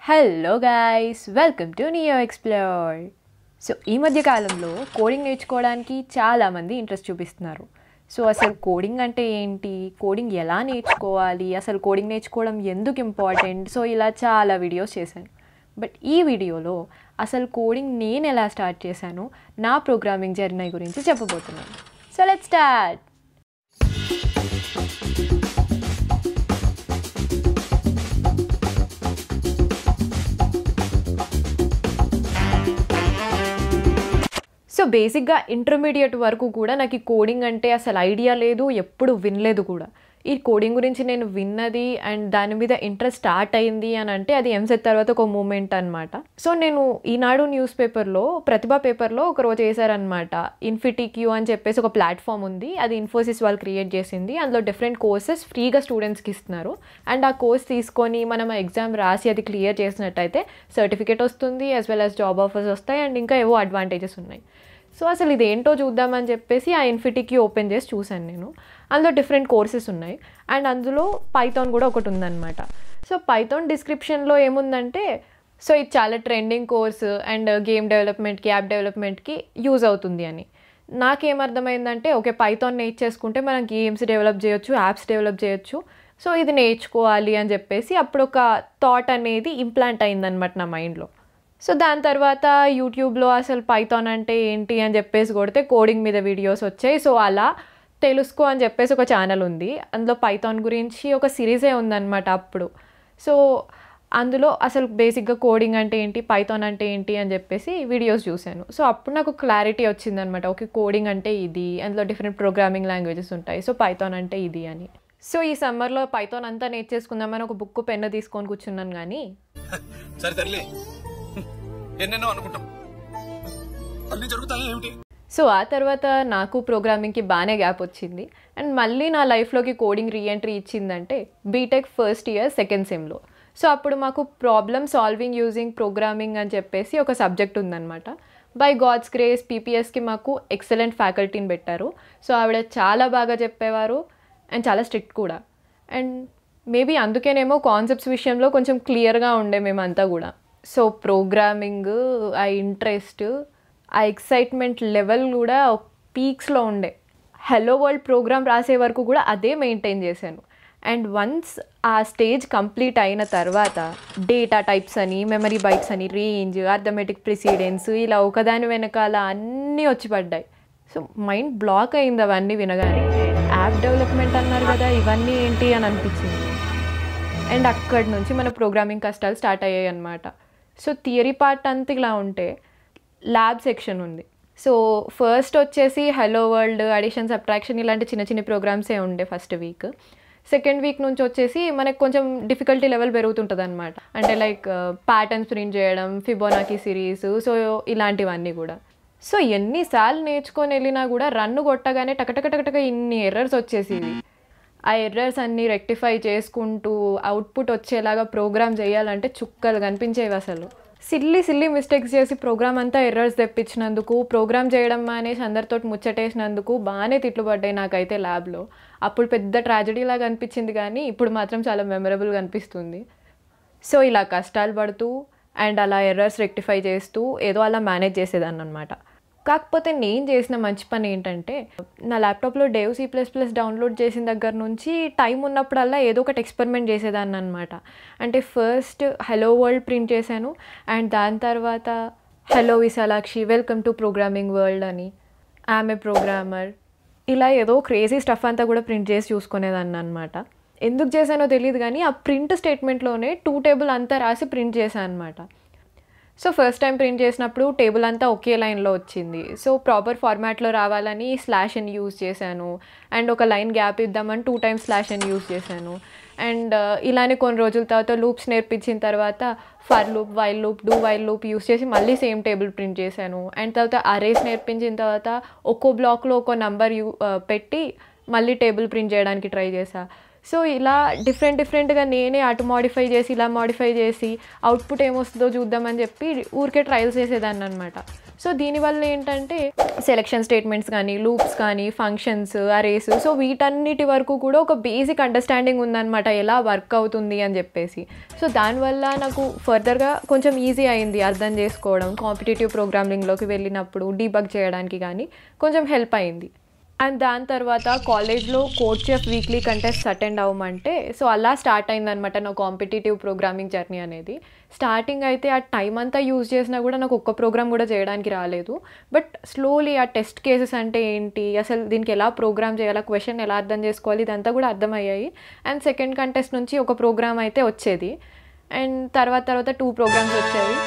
Hello guys, welcome to NeoExplore. So ఈ మధ్య కాలంలో కోడింగ్ నేర్చుకోవడానికి చాలామంది ఇంట్రెస్ట్ చూపిస్తున్నారు. సో అసలు కోడింగ్ అంటే ఏంటి, కోడింగ్ ఎలా నేర్చుకోవాలి, అసలు కోడింగ్ నేర్చుకోవడం ఎందుకు ఇంపార్టెంట్, సో ఇలా చాలా వీడియోస్ చేశాను. బట్ ఈ వీడియోలో అసలు కోడింగ్ నేను ఎలా స్టార్ట్ చేశాను, నా ప్రోగ్రామింగ్ జర్నీ గురించి చెప్పబోతున్నాను. So let's start. సో బేసిక్గా ఇంటర్మీడియట్ వరకు కూడా నాకు ఈ కోడింగ్ అంటే అసలు ఐడియా లేదు, ఎప్పుడు వినలేదు కూడా. ఈ కోడింగ్ గురించి నేను విన్నది అండ్ దాని మీద ఇంట్రెస్ట్ స్టార్ట్ అయింది అని అంటే అది ఎంసెట్ తర్వాత ఒక మూమెంట్ అనమాట. సో నేను ఈనాడు న్యూస్ పేపర్లో, ప్రతిభా పేపర్లో ఒకరోజు వేసారనమాట. ఇన్ఫిటిక్యూ అని చెప్పేసి ఒక ప్లాట్ఫామ్ ఉంది, అది ఇన్ఫోసిస్ వాళ్ళు క్రియేట్ చేసింది. అందులో డిఫరెంట్ కోర్సెస్ ఫ్రీగా స్టూడెంట్స్కి ఇస్తున్నారు. అండ్ ఆ కోర్స్ తీసుకొని మనం ఎగ్జామ్ రాసి అది క్లియర్ చేసినట్టయితే సర్టిఫికేట్ వస్తుంది, as well as job offers వస్తాయి అండ్ ఇంకా ఏవో అడ్వాంటేజెస్ ఉన్నాయి. సో అసలు ఇది ఏంటో చూద్దామని చెప్పేసి ఆ ఇన్ఫిటిక్యూ ఓపెన్ చేసి చూశాను నేను. అందులో డిఫరెంట్ కోర్సెస్ ఉన్నాయి అండ్ అందులో పైథాన్ కూడా ఒకటి ఉందన్నమాట. సో పైథాన్ డిస్క్రిప్షన్లో ఏముందంటే, సో ఇది చాలా ట్రెండింగ్ కోర్సు అండ్ గేమ్ డెవలప్మెంట్కి, యాప్ డెవలప్మెంట్కి యూజ్ అవుతుంది అని. నాకేమర్థమైందంటే, ఓకే పైథాన్ నేర్చేసుకుంటే మనం గేమ్స్ డెవలప్ చేయొచ్చు, యాప్స్ డెవలప్ చేయొచ్చు, సో ఇది నేర్చుకోవాలి అని చెప్పేసి అప్పుడు ఒక థాట్ అనేది ఇంప్లాంట్ అయిందనమాట నా మైండ్లో. సో దాని తర్వాత యూట్యూబ్లో అసలు పైథాన్ అంటే ఏంటి అని చెప్పేసి కొడితే కోడింగ్ మీద వీడియోస్ వచ్చాయి. సో అలా తెలుసుకో అని చెప్పేసి ఒక ఛానల్ ఉంది, అందులో పైథాన్ గురించి ఒక సిరీసే ఉందన్నమాట అప్పుడు. సో అందులో అసలు బేసిక్గా కోడింగ్ అంటే ఏంటి, పైథాన్ అంటే ఏంటి అని చెప్పేసి వీడియోస్ చూశాను. సో అప్పుడు నాకు క్లారిటీ వచ్చిందనమాట, ఓకే కోడింగ్ అంటే ఇది, అందులో డిఫరెంట్ ప్రోగ్రామింగ్ లాంగ్వేజెస్ ఉంటాయి, సో పైథాన్ అంటే ఇది అని. సో ఈ సమ్మర్లో పైథాన్ అంతా నేర్చేసుకుందామని ఒక బుక్ పెన్ను తీసుకొని కూర్చున్నాను. కానీ సో ఆ తర్వాత నాకు ప్రోగ్రామింగ్కి బాగానే గ్యాప్ వచ్చింది అండ్ మళ్ళీ నా లైఫ్లోకి కోడింగ్ రీఎంట్రీ ఇచ్చిందంటే బీటెక్ ఫస్ట్ ఇయర్ సెకండ్ సెమ్లో. సో అప్పుడు మాకు ప్రాబ్లమ్ సాల్వింగ్ యూజింగ్ ప్రోగ్రామింగ్ అని చెప్పేసి ఒక సబ్జెక్ట్ ఉందన్నమాట. బై గాడ్స్ గ్రేస్ పీపీఎస్కి మాకు ఎక్సలెంట్ ఫ్యాకల్టీని పెట్టారు. సో ఆవిడ చాలా బాగా చెప్పేవారు అండ్ చాలా స్ట్రిక్ట్ కూడా. అండ్ మేబీ అందుకేనేమో కాన్సెప్ట్స్ విషయంలో కొంచెం క్లియర్గా ఉండే మేమంతా కూడా. సో ప్రోగ్రామింగ్, ఆ ఇంట్రెస్ట్, ఆ ఎక్సైట్మెంట్ లెవెల్ కూడా పీక్స్లో ఉండే. హలో వరల్డ్ ప్రోగ్రామ్ రాసే వరకు కూడా అదే మెయింటైన్ చేశాను. అండ్ వన్స్ ఆ స్టేజ్ కంప్లీట్ అయిన తర్వాత డేటా టైప్స్ అని, మెమరీ బైట్స్ అని, రేంజ్, అర్థమెటిక్ ప్రిసిడెన్స్, ఇలా ఒకదాని వెనకాల అన్నీ వచ్చి పడ్డాయి. సో మైండ్ బ్లాక్ అయింది అవన్నీ వినగానే. యాప్ డెవలప్మెంట్ అన్నారు కదా, ఇవన్నీ ఏంటి అని అనిపించింది. అండ్ అక్కడి నుంచి మన ప్రోగ్రామింగ్ కష్టాలు స్టార్ట్ అయ్యాయి అన్నమాట. సో థియరీ పార్ట్ అంతా ఇలా ఉంటే ల్యాబ్ సెక్షన్ ఉంది. సో ఫస్ట్ వచ్చేసి హలో వరల్డ్, అడిషన్, సబ్ట్రాక్షన్ ఇలాంటి చిన్న చిన్న ప్రోగ్రామ్సే ఉండే ఫస్ట్ వీక్. సెకండ్ వీక్ నుంచి వచ్చేసి మనకు కొంచెం డిఫికల్టీ లెవెల్ పెరుగుతుంటుంది అనమాట. అంటే లైక్ ప్యాటర్న్స్ ప్రింట్ చేయడం, ఫిబోనాకీ సిరీస్, సో ఇలాంటివన్నీ కూడా. సో ఎన్నిసార్లు నేర్చుకొని వెళ్ళినా కూడా రన్ను కొట్టగానే టకటక ఇన్ని ఎర్రర్స్ వచ్చేసేవి. ఆ ఎర్రర్స్ అన్నీ రెక్టిఫై చేసుకుంటూ అవుట్పుట్ వచ్చేలాగా ప్రోగ్రామ్ చేయాలంటే చుక్కలు కనిపించేవి అసలు. సిల్లీ మిస్టేక్స్ చేసి ప్రోగ్రామ్ అంతా ఎర్రర్స్ తెప్పించినందుకు, ప్రోగ్రామ్ చేయడం మానేసి అందరితో ముచ్చటేసినందుకు బాగానే తిట్లు పడ్డాయి నాకైతే ల్యాబ్లో. అప్పుడు పెద్ద ట్రాజడీ లాగా అనిపించింది కానీ ఇప్పుడు మాత్రం చాలా మెమరబుల్గా అనిపిస్తుంది. సో ఇలా కష్టాలు పడుతూ అండ్ అలా ఎర్రర్స్ రెక్టిఫై చేస్తూ ఏదో అలా మేనేజ్ చేసేదాన్ని అనమాట. కాకపోతే నేను చేసిన మంచి పని ఏంటంటే, నా ల్యాప్టాప్లో డేవ్ C++ డౌన్లోడ్ చేసిన దగ్గర నుంచి టైం ఉన్నప్పుడల్లా ఏదో ఒకటి ఎక్స్పెరిమెంట్ చేసేదాన్ని అనమాట. అంటే ఫస్ట్ హలో వరల్డ్ ప్రింట్ చేశాను అండ్ దాని తర్వాత hello Vishalakshi, welcome to programming world అని, ఐఎమ్ ఏ ప్రోగ్రామర్, ఇలా ఏదో క్రేజీ స్టఫ్ అంతా కూడా ప్రింట్ చేసి చూసుకునేదాన్ని అనమాట. ఎందుకు చేశానో తెలియదు కానీ ఆ ప్రింట్ స్టేట్మెంట్లోనే 2 టేబుల్ అంతా రాసి ప్రింట్ చేశాను అనమాట. సో ఫస్ట్ టైం ప్రింట్ చేసినప్పుడు టేబుల్ అంతా ఒకే లైన్లో వచ్చింది. సో ప్రాపర్ ఫార్మాట్లో రావాలని /n యూజ్ చేశాను అండ్ ఒక లైన్ గ్యాప్ ఇద్దామని 2 times /n యూజ్ చేశాను. అండ్ ఇలానే కొన్ని రోజుల తర్వాత లూప్స్ నేర్పించిన తర్వాత for loop, while loop, do while loop use చేసి మళ్ళీ సేమ్ టేబుల్ ప్రింట్ చేశాను. అండ్ తర్వాత అరేస్ నేర్పించిన తర్వాత ఒక్కో బ్లాక్లో ఒక్కో నంబర్ పెట్టి మళ్ళీ టేబుల్ ప్రింట్ చేయడానికి ట్రై చేశాను. సో ఇలా డిఫరెంట్గా నేనే అటు మాడిఫై చేసి ఇలా మాడిఫై చేసి అవుట్పుట్ ఏమొస్తుందో చూద్దామని చెప్పి ఊరికే ట్రయల్స్ చేసేదాన్ని అనమాట. సో దీనివల్ల ఏంటంటే సెలెక్షన్ స్టేట్మెంట్స్ కానీ, లూప్స్ కానీ, ఫంక్షన్స్, అరేస్, సో వీటన్నిటి వరకు కూడా ఒక బేసిక్ అండర్స్టాండింగ్ ఉందన్నమాట ఎలా వర్క్ అవుతుంది అని చెప్పేసి. సో దానివల్ల నాకు ఫర్దర్గా కొంచెం ఈజీ అయింది అర్థం చేసుకోవడం. కాంపిటేటివ్ ప్రోగ్రామింగ్లోకి వెళ్ళినప్పుడు డీబగ్ చేయడానికి కానీ కొంచెం హెల్ప్ అయింది. అండ్ దాని తర్వాత కాలేజ్లో కోడ్చెఫ్ వీక్లీ కంటెస్ట్ అటెండ్ అవ్వమంటే సో అలా స్టార్ట్ అయిందనమాట నా కాంపిటేటివ్ ప్రోగ్రామింగ్ జర్నీ అనేది. స్టార్టింగ్ అయితే ఆ టైం అంతా యూజ్ చేసినా కూడా నాకు ఒక్క ప్రోగ్రామ్ కూడా చేయడానికి రాలేదు. బట్ స్లోలీ ఆ టెస్ట్ కేసెస్ అంటే ఏంటి, అసలు దీనికి ఎలా ప్రోగ్రామ్ చేయాలి, క్వశ్చన్ ఎలా అర్థం చేసుకోవాలి, ఇదంతా కూడా అర్థమయ్యాయి. అండ్ సెకండ్ కంటెస్ట్ నుంచి ఒక ప్రోగ్రామ్ అయితే వచ్చేది. అండ్ తర్వాత 2 ప్రోగ్రామ్స్ వచ్చేవి.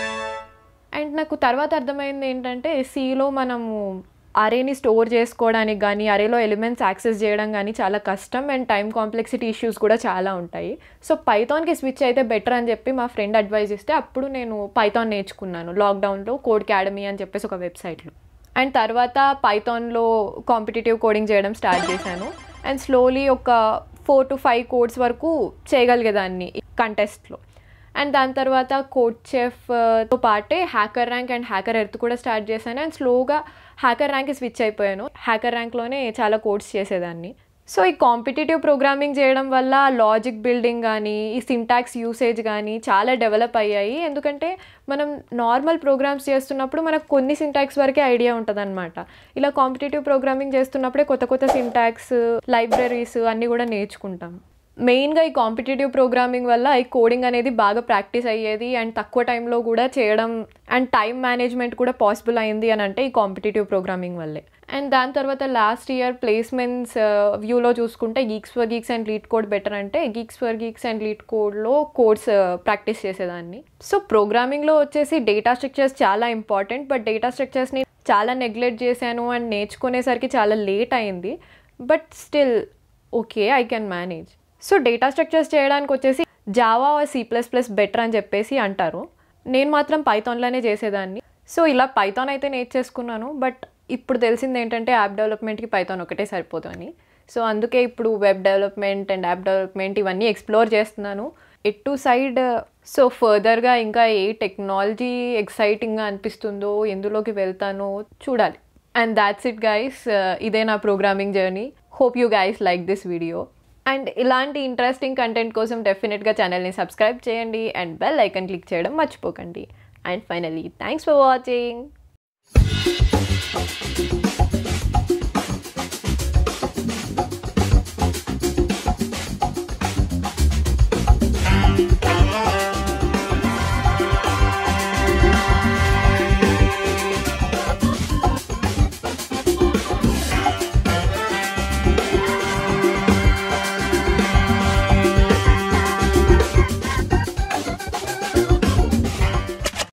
అండ్ నాకు తర్వాత అర్థమైంది ఏంటంటే సీలో మనము అరేని స్టోర్ చేసుకోవడానికి కానీ, అరేలో ఎలిమెంట్స్ యాక్సెస్ చేయడం కానీ చాలా కష్టం. అండ్ టైం కాంప్లెక్సిటీ ఇష్యూస్ కూడా చాలా ఉంటాయి. సో పైథాన్కి స్విచ్ అయితే బెటర్ అని చెప్పి మా ఫ్రెండ్ అడ్వైజ్ ఇస్తే అప్పుడు నేను పైథాన్ నేర్చుకున్నాను లాక్డౌన్లో కోడ్కాడమీ అని చెప్పేసి ఒక వెబ్సైట్లో. అండ్ తర్వాత పైథాన్లో కాంపిటేటివ్ కోడింగ్ చేయడం స్టార్ట్ చేశాను. అండ్ స్లోలీ ఒక 4 to 5 కోడ్స్ వరకు చేయగలిగేదాన్ని కంటెస్ట్లో. అండ్ దాని తర్వాత కోడ్చెఫ్తో పాటే hacker rank and hacker earth కూడా స్టార్ట్ చేశాను. అండ్ స్లోగా హ్యాకర్ ర్యాంక్కి స్విచ్ అయిపోయాను. హ్యాకర్ ర్యాంక్లోనే చాలా కోడ్స్ చేసేదాన్ని. సో ఈ కాంపిటేటివ్ ప్రోగ్రామింగ్ చేయడం వల్ల లాజిక్ బిల్డింగ్ కానీ, ఈ సింటాక్స్ యూసేజ్ కానీ చాలా డెవలప్ అయ్యాయి. ఎందుకంటే మనం నార్మల్ ప్రోగ్రామ్స్ చేస్తున్నప్పుడు మనకు కొన్ని సింటాక్స్ వరకే ఐడియా ఉంటుంది అనమాట. ఇలా కాంపిటేటివ్ ప్రోగ్రామింగ్ చేస్తున్నప్పుడే కొత్త సింటాక్స్, లైబ్రరీస్ అన్నీ కూడా నేర్చుకుంటాం. మెయిన్గా ఈ కాంపిటేటివ్ ప్రోగ్రామింగ్ వల్ల ఈ కోడింగ్ అనేది బాగా ప్రాక్టీస్ అయ్యేది. అండ్ తక్కువ టైంలో కూడా చేయడం అండ్ టైం మేనేజ్మెంట్ కూడా పాసిబుల్ అయింది అని అంటే ఈ కాంపిటేటివ్ ప్రోగ్రామింగ్ వల్లే. అండ్ దాని తర్వాత లాస్ట్ ఇయర్ ప్లేస్మెంట్స్ వ్యూలో చూసుకుంటే geeks for geeks and LeetCode better అంటే గీక్స్ ఫర్ గీక్స్ అండ్ లీడ్ కోడ్లో కోడ్స్ ప్రాక్టీస్ చేసేదాన్ని. సో ప్రోగ్రామింగ్లో వచ్చేసి డేటా స్ట్రక్చర్స్ చాలా ఇంపార్టెంట్. బట్ డేటా స్ట్రక్చర్స్ని చాలా నెగ్లెక్ట్ చేశాను అండ్ నేర్చుకునేసరికి చాలా లేట్ అయింది. But still okay, I can manage. So data structures చేయడానికి వచ్చేసి జావా C++ బెటర్ అని చెప్పేసి అంటారు. నేను మాత్రం పైథాన్లోనే చేసేదాన్ని. సో ఇలా పైథాన్ అయితే నేర్చేసుకున్నాను. బట్ ఇప్పుడు తెలిసింది ఏంటంటే యాప్ డెవలప్మెంట్కి పైథాన్ ఒకటే సరిపోతుందని. సో అందుకే ఇప్పుడు web development and app development ఇవన్నీ ఎక్స్ప్లోర్ చేస్తున్నాను ఎటు సైడ్. సో ఫర్దర్గా ఇంకా ఏ టెక్నాలజీ ఎక్సైటింగ్గా అనిపిస్తుందో, ఎందులోకి వెళ్తానో చూడాలి. అండ్ దాట్స్ ఇట్ గైస్, ఇదే నా programming journey. Hope you guys like this video. And ఇలాంటి ఇంట్రెస్టింగ్ కంటెంట్ కోసం డెఫినెట్గా ఛానల్ని సబ్స్క్రైబ్ చేయండి అండ్ బెల్ ఐకాన్ క్లిక్ చేయడం మర్చిపోకండి. And finally thanks for watching.